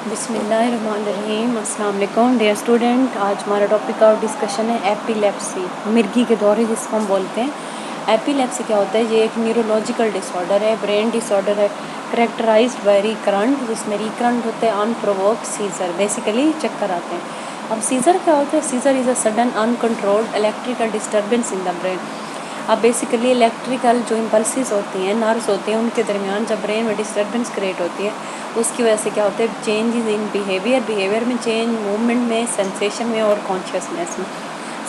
बिस्मिल्लाहिर्रहमानिर्रहीम। अस्सलाम वालेकुम डियर स्टूडेंट। आज हमारा टॉपिक का डिस्कशन है एपिलेप्सी, मिर्गी के दौरे जिसको हम बोलते हैं। एपिलेप्सी क्या होता है? ये एक न्यूरोलॉजिकल डिसऑर्डर है, ब्रेन डिसऑर्डर है, करेक्टराइज्ड बाय रिकरंट, जिसमें रिकरंट होते हैं अनप्रोवोक्ड सीजर, बेसिकली चक्कर आते हैं। अब सीजर क्या होता है? Seizure is a sudden uncontrolled electrical disturbance in the brain. अब बेसिकली इलेक्ट्रिकल जो इम्पल्सिस होती हैं, नर्व्स होते हैं, उनके दरमियान जब ब्रेन में डिस्टर्बेंस क्रिएट होती है, उसकी वजह से क्या होता है? चेंजेस इन बिहेवियर में चेंज, मूवमेंट में, सेंसेशन में और कॉन्शियसनेस में।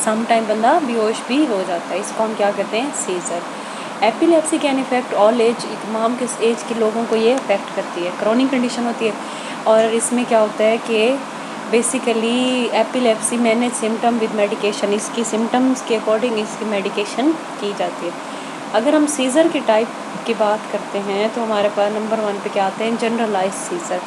सम टाइम बंदा बेहोश भी हो जाता है। इसको हम क्या कहते हैं? Seizure. Epilepsy can effect all age, तमाम किस एज के लोगों को ये अफेक्ट करती है। क्रॉनिक कंडीशन होती है और इसमें क्या होता है कि basically epilepsy manage symptom with medication, इसकी सिम्टम्स के अकॉर्डिंग इसकी मेडिकेशन की जाती है। अगर हम सीज़र की टाइप की बात करते हैं तो हमारे पास नंबर 1 पे क्या आते हैं? Generalise seizure.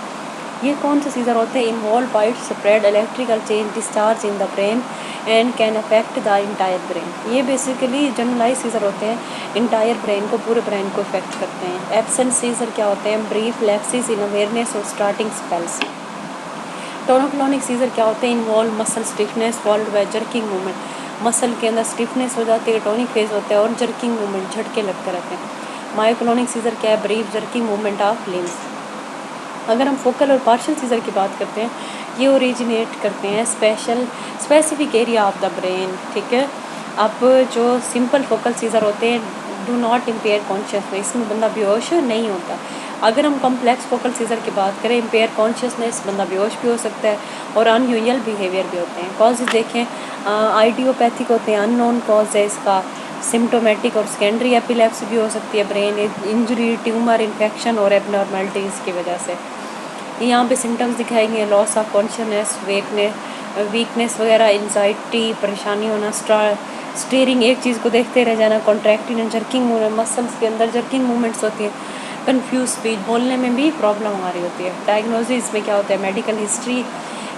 ये कौन से सीज़र होते हैं? Involve widespread electrical change discharge in the brain and can affect the entire brain. ये बेसिकली जनरलाइज सीज़र होते हैं, इंटायर ब्रेन को, पूरे ब्रेन को इफेक्ट करते हैं। एब्सेंट सीज़र क्या होते हैं? ब्रीफ लैप्सेस इन अवेयरनेस और स्टार्टिंग स्पेल्स। टोनोक्लोनिक सीज़र क्या होते हैं? Involve muscle stiffness followed by jerking movement, muscle के अंदर स्टिफनेस हो जाती है, टोनिक फेज होता है और जर्किंग मूवमेंट, झटके लगते रहते हैं। मायोक्लोनिक सीज़र क्या है? Brief jerking movement of limbs. अगर हम फोकल और पार्शियल सीज़र की बात करते हैं, ये ओरिजिनेट करते हैं specific area of the brain, ठीक है। अब जो सिंपल फोकल सीज़र होते हैं डू नॉट इम्पेयर कॉन्शियसनेस, इसमें बंदा बेहोश नहीं होता। अगर हम कॉम्प्लेक्स फोकल सीज़र की बात करें, इम्पेयर कॉन्शियसनेस, बंदा बेहोश भी हो सकता है और अनयूजुअल बिहेवियर भी होते हैं। कॉज देखें, आइडियोपैथिक होते हैं, अननोन कॉज है इसका। सिम्टोमेटिक और सेकेंडरी एपिलेप्सी भी हो सकती है, ब्रेन इंजरी, ट्यूमर, इन्फेक्शन और एबनॉर्मेलिटीज़ की वजह से। यहाँ पे सिम्टम्स दिखाएंगे लॉस ऑफ कॉन्शियसनेस, वीकनेस वगैरह, एंजाइटी, परेशानी होना, स्टीयरिंग, एक चीज़ को देखते रह जाना, contracting and jerking movement, muscles के अंदर जर्किंग मूवमेंट्स होती हैं, कंफ्यूज स्पीच, बोलने में भी प्रॉब्लम आ रही होती है। डायग्नोसिस में क्या होता है? मेडिकल हिस्ट्री,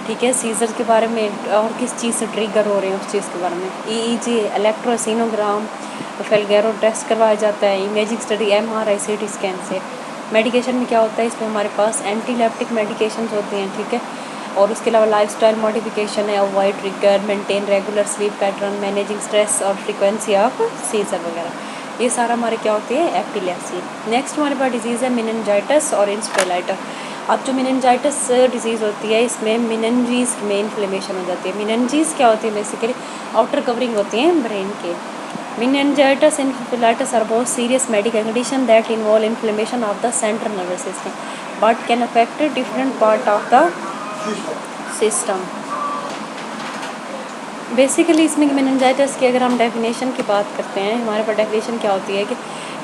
ठीक है, सीजर के बारे में और किस चीज़ से ट्रिगर हो रहे हैं उस चीज़ के बारे में। ईईजी, इलेक्ट्रोसिनोग्राम, फेल्गेरो टेस्ट करवाया जाता है, imaging study, MRI, CT scan से। मेडिकेशन में क्या होता है? इसमें हमारे पास एंटीलेप्टिक मेडिकेशन होते हैं, ठीक है, और उसके अलावा लाइफस्टाइल मॉडिफिकेशन है, avoid trigger, maintain regular sleep pattern, managing stress और फ्रीक्वेंसी ऑफ सीजर वगैरह, ये सारा हमारे क्या होती है? एपिलेप्सी। नेक्स्ट हमारे पास डिजीज़ है मेनिनजाइटिस और इंसेफेलाइटिस। अब जो मेनिनजाइटिस डिजीज़ होती है, इसमें मेनिनजीज में इन्फ्लेमेशन हो जाती है। मेनिनजीज क्या होती है? बेसिकली आउटर कवरिंग होती हैं ब्रेन के। Meningitis and encephalitis are both serious medical conditions that involve inflammation of the central nervous system, but can affect a different part of the system. Basically इसमें मेनिनजाइटिस की अगर हम definition की बात करते हैं, हमारे पास डेफिनेशन क्या होती है कि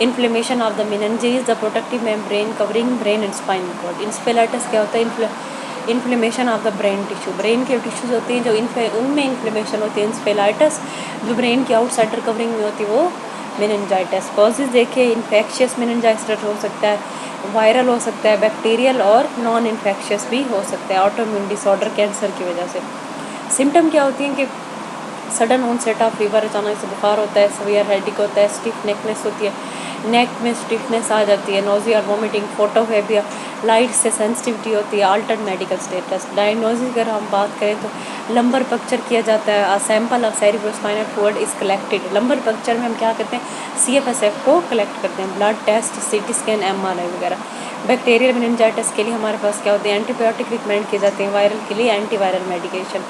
inflammation of the meninges the protective membrane covering brain and spinal cord. Encephalitis क्या होता है? Inflammation of the brain tissue, brain के टिश्यूज होती हैं जो उनमें इन्फ्लेमेशन होती है। इंसेफेलाइटिस जो ब्रेन की आउटसाइडर कवरिंग में होती है वो मेनिनजाइटिस। कॉजेज देखिए, इन्फेक्शियस मेनिनजाइटिस हो सकता है, वायरल हो सकता है, बैक्टीरियल और नॉन इन्फेक्शियस भी हो सकता है, ऑटोइम्यून डिसऑर्डर, कैंसर की वजह से। सिम्टम क्या होती हैं कि सडन ऑनसेट ऑफ फीवर, अचानक से बुखार होता है, सवियर हेडेक होता है, स्टिफ नेकनेस होती है, नेक में स्टिफनेस आ जाती है, नोजिया और वोमिटिंग, फोटोफेबिया, लाइट से सेंसिटिविटी होती है, अल्टर्ड मेडिकल स्टेटस। डायग्नोसिस अगर हम बात करें तो लंबर पंक्चर किया जाता है, sample of cerebrospinal fluid is collected. Lumbar puncture में हम क्या करते हैं? CFSF को कलेक्ट करते हैं, blood test, CT scan, MRI वगैरह। बैक्टीरियल मेनिनजाइटिस के लिए हमारे पास क्या होते हैं? एंटीबायोटिक रिकमेंड किए जाते हैं, वायरल के लिए एंटीवायरल मेडिकेशन।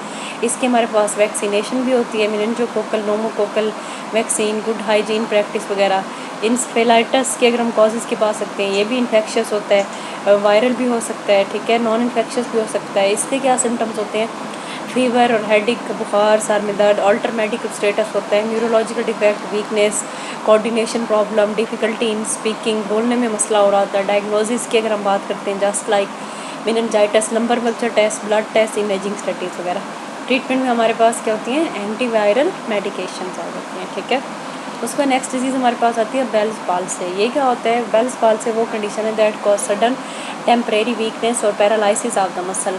इसके हमारे पास वैक्सीनेशन भी होती है, meningococcal, pneumococcal vaccine, good hygiene practice वगैरह। इंसेफेलाइटिस के अगर हम कॉजेज़ की बात सकते हैं, ये भी इन्फेक्शियस होता है, वायरल भी हो सकता है, ठीक है, नॉन इन्फेक्शियस भी हो सकता है। इसके क्या सिम्टम्स होते हैं? फीवर और हेडेक, बुखार, सर में दर्द, अल्टर मेडिकल स्टेटस होता है, neurological defect, weakness, coordination problem, difficulty in speaking, बोलने में मसला हो रहा था। डायग्नोसिस की अगर हम बात करते हैं, just like meningitis, lumbar puncture test, blood test, imaging studies वगैरह। ट्रीटमेंट में हमारे पास क्या होती हैं? एंटीवायरल मेडिकेशन आ जाती हैं, ठीक है। उसका नेक्स्ट डिजीज़ हमारे पास आती है बेल्स पाल्सी। ये क्या होता है? बेल्स पाल्सी वो कंडीशन है that cause sudden temporary weakness और पैरालिसिस ऑफ द मसल।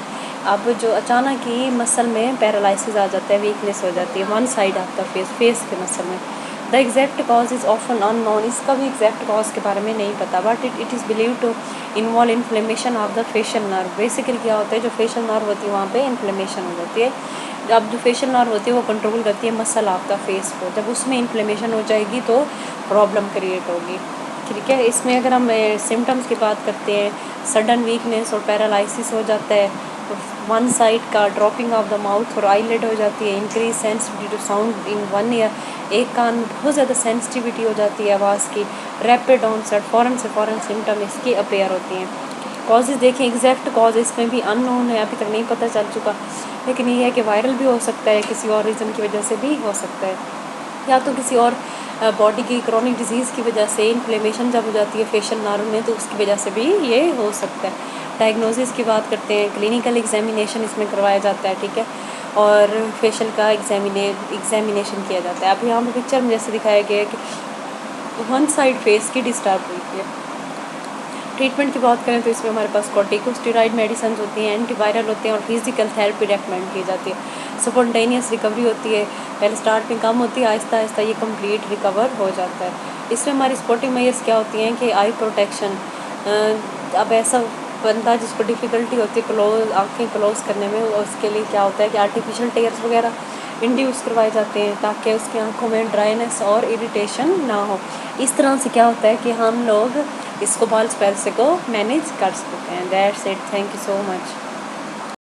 अब जो अचानक ही मसल में पैरालिसिस आ जाता है, वीकनेस हो जाती है one side of the face के मसल में। The exact cause is often unknown, इसका भी एग्जैक्ट कॉज के बारे में नहीं पता, but it is believe to involve inflammation of the facial nerve. Basically क्या होता है, जो फेशियल नर्व होती है वहाँ पे इन्फ्लेमेशन हो जाती है। अब जो फेशियल नर्व होती है वो कंट्रोल करती है मसल ऑफ द फेस को, जब उसमें इन्फ्लेमेशन हो जाएगी तो प्रॉब्लम क्रिएट होगी। ठीक है, इसमें अगर हम सिम्टम्स की बात करते हैं, सडन वीकनेस और पैरालिसिस हो जाता है, वन साइड का ड्रॉपिंग ऑफ द माउथ और आईलेट हो जाती है, increase sensitivity to sound in one ear, एक कान में बहुत ज़्यादा सेंसिटिविटी हो जाती है आवाज़ की, रैपिड ऑनसेट, फ़ौरन से फ़ौरन सिम्टम इसकी अपेयर होती हैं। कॉजेज़ देखें, एग्जैक्ट कॉज इसमें भी अननोन है, अभी तक नहीं पता चल चुका, लेकिन ये है कि वायरल भी हो सकता है, किसी और रीज़न की वजह से भी हो सकता है, या तो किसी और बॉडी की क्रॉनिक डिजीज़ की वजह से इन्फ्लेमेशन जब हो जाती है फेशियल नर्व में तो उसकी वजह से भी ये हो सकता है। डायग्नोसिस की बात करते हैं, क्लिनिकल एग्जामिनेशन इसमें करवाया जाता है, ठीक है, और फेशियल का एग्जामिनेशन किया जाता है। अब यहाँ पर पिक्चर में जैसे दिखाया गया है कि वन साइड फेस की डिस्टर्ब हुई है। ट्रीटमेंट की बात करें तो इसमें हमारे पास कॉर्टिकोस्टेरॉइड मेडिसिन होती हैं, एंटीवायरल होते हैं और फिजिकल थेरेपी रेकमेंड की जाती है। स्पॉन्टेनियस रिकवरी होती है, पहले स्टार्ट में कम होती है, आहिस्ता आहिस्ता ये कंप्लीट रिकवर हो जाता है। इसमें हमारी स्पोर्टिंग मेजर्स क्या होती हैं कि आई प्रोटेक्शन, अब ऐसा बंदा जिसको डिफ़िकल्टी होती है आँखें क्लोज़ करने में, उसके लिए क्या होता है कि आर्टिफिशियल टेयर्स वगैरह इंड्यूस करवाए जाते हैं ताकि उसकी आंखों में ड्राइनेस और इरिटेशन ना हो। इस तरह से क्या होता है कि हम लोग इसको बाल स्पेल से को मैनेज कर सकते हैं। That's it, thank you so much.